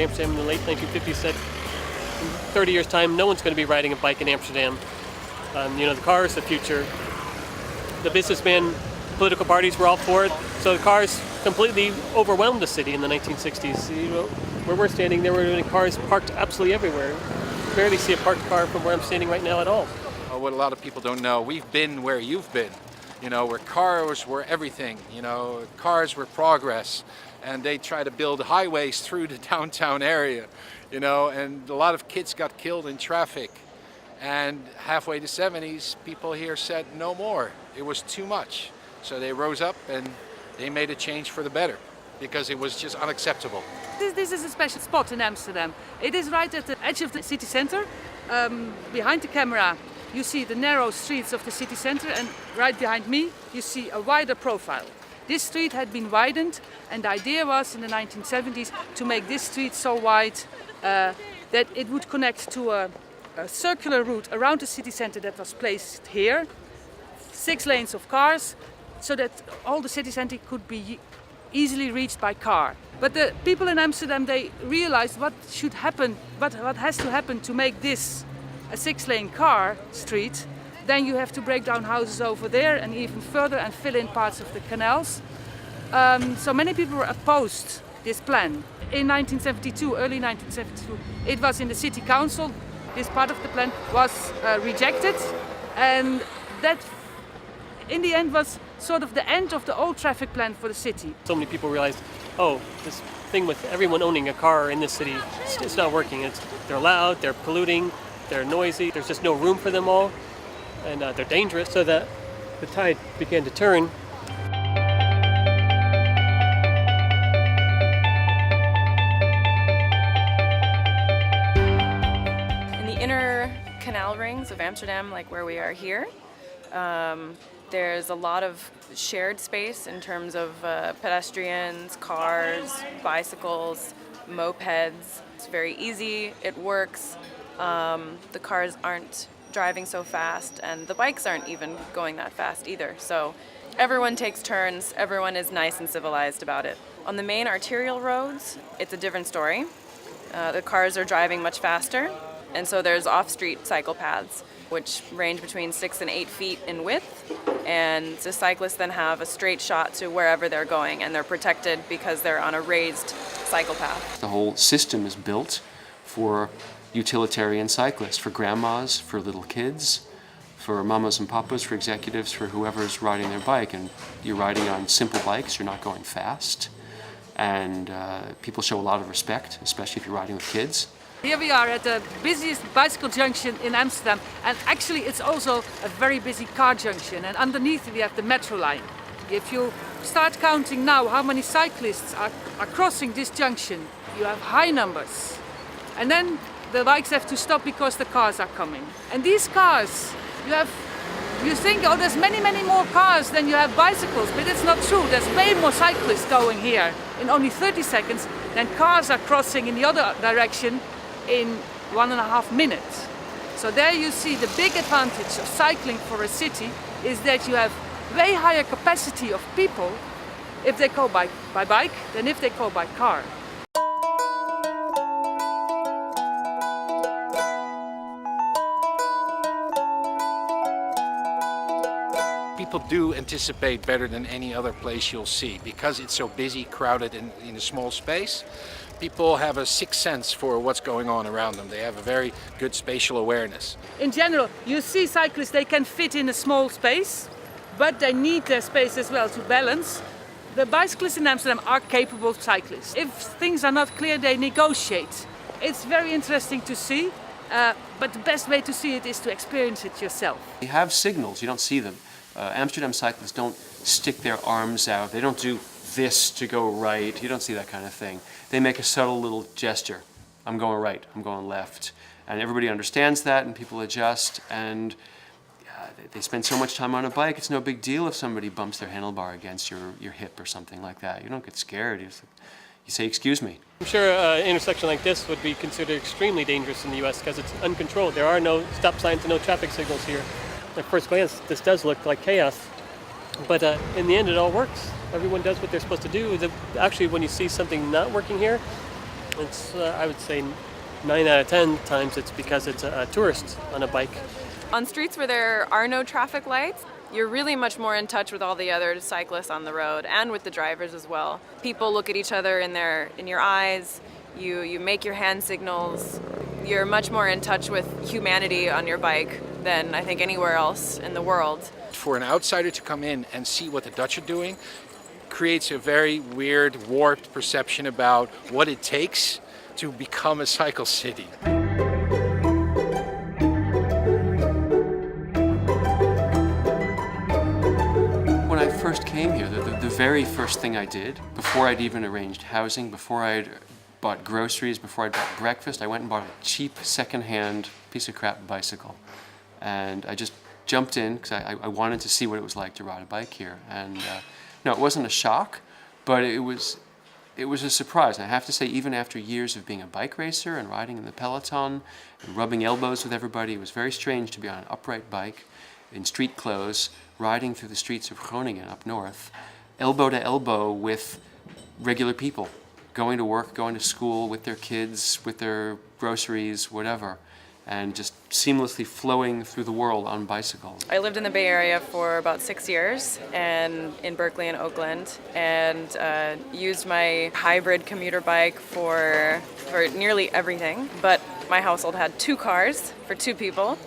Amsterdam in the late 1950s said in 30 years' time, no one's going to be riding a bike in Amsterdam. The car is the future. The businessmen, political parties were all for it. So the cars completely overwhelmed the city in the 1960s. Where we're standing, there were cars parked absolutely everywhere. You barely see a parked car from where I'm standing right now at all. What a lot of people don't know, we've been where you've been. Where cars were everything. Cars were progress. And they try to build highways through the downtown area. And a lot of kids got killed in traffic. And halfway to the 70s, people here said no more. It was too much. So they rose up and they made a change for the better because it was just unacceptable. This is a special spot in Amsterdam. It is right at the edge of the city center. Behind the camera, you see the narrow streets of the city center, and right behind me, you see a wider profile. This street had been widened, and the idea was in the 1970s to make this street so wide that it would connect to a circular route around the city center that was placed here, 6 lanes of cars, so that all the city center could be easily reached by car. But the people in Amsterdam, they realized what should happen, what has to happen to make this a 6-lane car street. Then you have to break down houses over there and even further and fill in parts of the canals. So many people were opposed this plan. In 1972, early 1972, it was in the city council. This part of the plan was rejected, and that in the end was sort of the end of the old traffic plan for the city. So many people realized, this thing with everyone owning a car in this city, it's not working. They're loud, they're polluting, they're noisy, there's just no room for them all, and they're dangerous. So that the tide began to turn. In the inner canal rings of Amsterdam, like where we are here, there's a lot of shared space in terms of pedestrians, cars, bicycles, mopeds. It's very easy, it works. The cars aren't driving so fast, and the bikes aren't even going that fast either. So everyone takes turns, everyone is nice and civilized about it. On the main arterial roads, it's a different story. The cars are driving much faster, and so there's off-street cycle paths, which range between 6 and 8 feet in width, and the cyclists then have a straight shot to wherever they're going, and they're protected because they're on a raised cycle path. The whole system is built for utilitarian cyclists, for grandmas, for little kids, for mamas and papas, for executives, for whoever's riding their bike. And you're riding on simple bikes, you're not going fast, and people show a lot of respect, especially if you're riding with kids. Here we are at the busiest bicycle junction in Amsterdam, and actually it's also a very busy car junction, and underneath we have the metro line. If you start counting now how many cyclists are crossing this junction, you have high numbers. And then the bikes have to stop because the cars are coming. And these cars, you think, there's many more cars than you have bicycles, but it's not true. There's way more cyclists going here in only 30 seconds than cars are crossing in the other direction in 1.5 minutes. So there you see the big advantage of cycling for a city is that you have way higher capacity of people if they go by bike than if they go by car. People do anticipate better than any other place you'll see because it's so busy, crowded in a small space. People have a sixth sense for what's going on around them. They have a very good spatial awareness. In general, you see cyclists, they can fit in a small space, but they need their space as well to balance. The bicyclists in Amsterdam are capable cyclists. If things are not clear, they negotiate. It's very interesting to see, but the best way to see it is to experience it yourself. You have signals, you don't see them. Amsterdam cyclists don't stick their arms out. They don't do this to go right. You don't see that kind of thing. They make a subtle little gesture. I'm going right, I'm going left. And everybody understands that, and people adjust, and they spend so much time on a bike, it's no big deal if somebody bumps their handlebar against your hip or something like that. You don't get scared. You say, excuse me. I'm sure an intersection like this would be considered extremely dangerous in the US because it's uncontrolled. There are no stop signs and no traffic signals here. At first glance, this does look like chaos, but in the end it all works. Everyone does what they're supposed to do. Actually, when you see something not working here, It's, I would say, 9 out of 10 times it's because it's a tourist on a bike. On streets where there are no traffic lights, you're really much more in touch with all the other cyclists on the road and with the drivers as well. People look at each other in your eyes, you make your hand signals. You're much more in touch with humanity on your bike than I think anywhere else in the world. For an outsider to come in and see what the Dutch are doing creates a very weird, warped perception about what it takes to become a cycle city. When I first came here, the very first thing I did, before I'd even arranged housing, before I'd bought groceries, before I'd bought breakfast, I went and bought a cheap second-hand piece of crap bicycle. And I just jumped in because I wanted to see what it was like to ride a bike here. And no, it wasn't a shock, but it was a surprise. And I have to say, even after years of being a bike racer and riding in the peloton and rubbing elbows with everybody, it was very strange to be on an upright bike in street clothes, riding through the streets of Groningen up north, elbow to elbow with regular people, going to work, going to school with their kids, with their groceries, whatever, and just seamlessly flowing through the world on bicycles. I lived in the Bay Area for about 6 years, and in Berkeley and Oakland, and used my hybrid commuter bike for nearly everything. But my household had 2 cars for 2 people,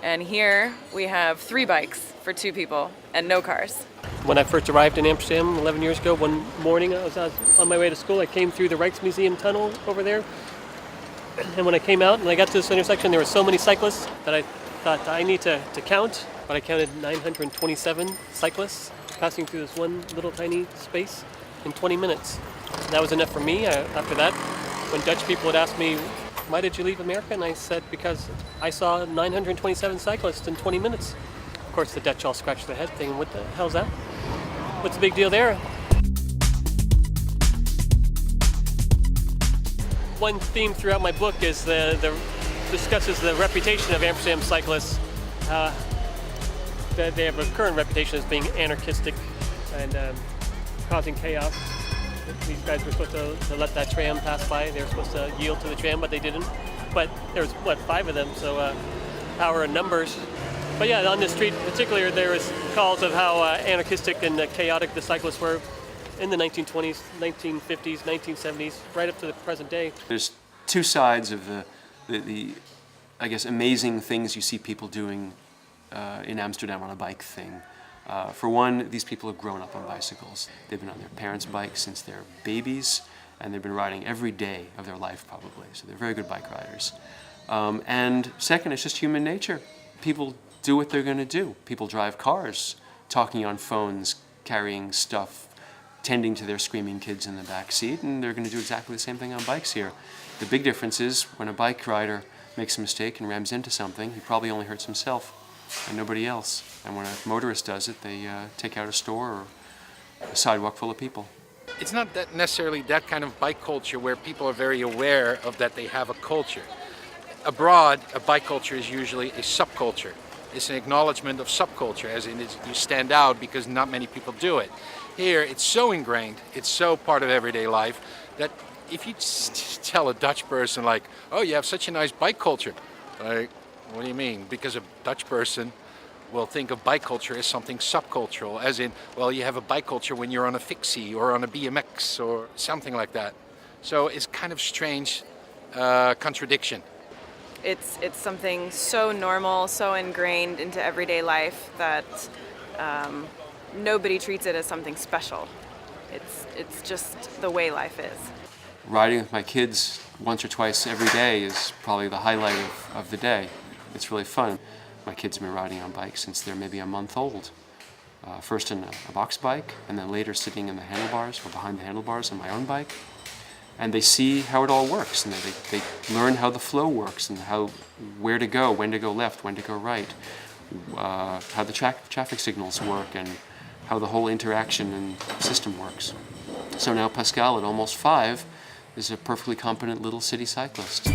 and here we have 3 bikes for 2 people and no cars. When I first arrived in Amsterdam 11 years ago, one morning I was on my way to school. I came through the Rijksmuseum tunnel over there. And when I came out and I got to this intersection, there were so many cyclists that I thought I need to count. But I counted 927 cyclists passing through this one little tiny space in 20 minutes. And that was enough for me. After that, when Dutch people would ask me, why did you leave America? And I said, because I saw 927 cyclists in 20 minutes. Of course, the Dutch all scratched their head thinking, what the hell's that? What's the big deal there? One theme throughout my book is discusses the reputation of Amsterdam cyclists. They have a current reputation as being anarchistic and causing chaos. These guys were supposed to let that tram pass by. They were supposed to yield to the tram, but they didn't. But there was, 5 of them, so power in numbers. But yeah, on this street in particular, there was calls of how anarchistic and chaotic the cyclists were in the 1920s, 1950s, 1970s, right up to the present day. There's 2 sides of the I guess, amazing things you see people doing in Amsterdam on a bike thing. For one, these people have grown up on bicycles. They've been on their parents' bikes since they're babies, and they've been riding every day of their life probably, so they're very good bike riders. And second, it's just human nature. People do what they're going to do. People drive cars, talking on phones, carrying stuff, tending to their screaming kids in the back seat, and they're going to do exactly the same thing on bikes here. The big difference is when a bike rider makes a mistake and rams into something, he probably only hurts himself and nobody else. And when a motorist does it, they take out a store or a sidewalk full of people. It's not that necessarily that kind of bike culture where people are very aware of that they have a culture. Abroad, a bike culture is usually a subculture. It's an acknowledgement of subculture, as in you stand out because not many people do it. Here, it's so ingrained, it's so part of everyday life, that if you tell a Dutch person like, oh, you have such a nice bike culture, like, what do you mean? Because a Dutch person will think of bike culture as something subcultural, as in, well, you have a bike culture when you're on a fixie or on a BMX or something like that. So it's kind of strange contradiction. It's something so normal, so ingrained into everyday life that nobody treats it as something special. It's just the way life is. Riding with my kids once or twice every day is probably the highlight of the day. It's really fun. My kids have been riding on bikes since they're maybe a month old. First in a box bike, and then later sitting in the handlebars or behind the handlebars on my own bike. And they see how it all works, and they learn how the flow works and where to go, when to go left, when to go right, how the traffic signals work, and how the whole interaction and system works. So now Pascal, at almost 5, is a perfectly competent little city cyclist.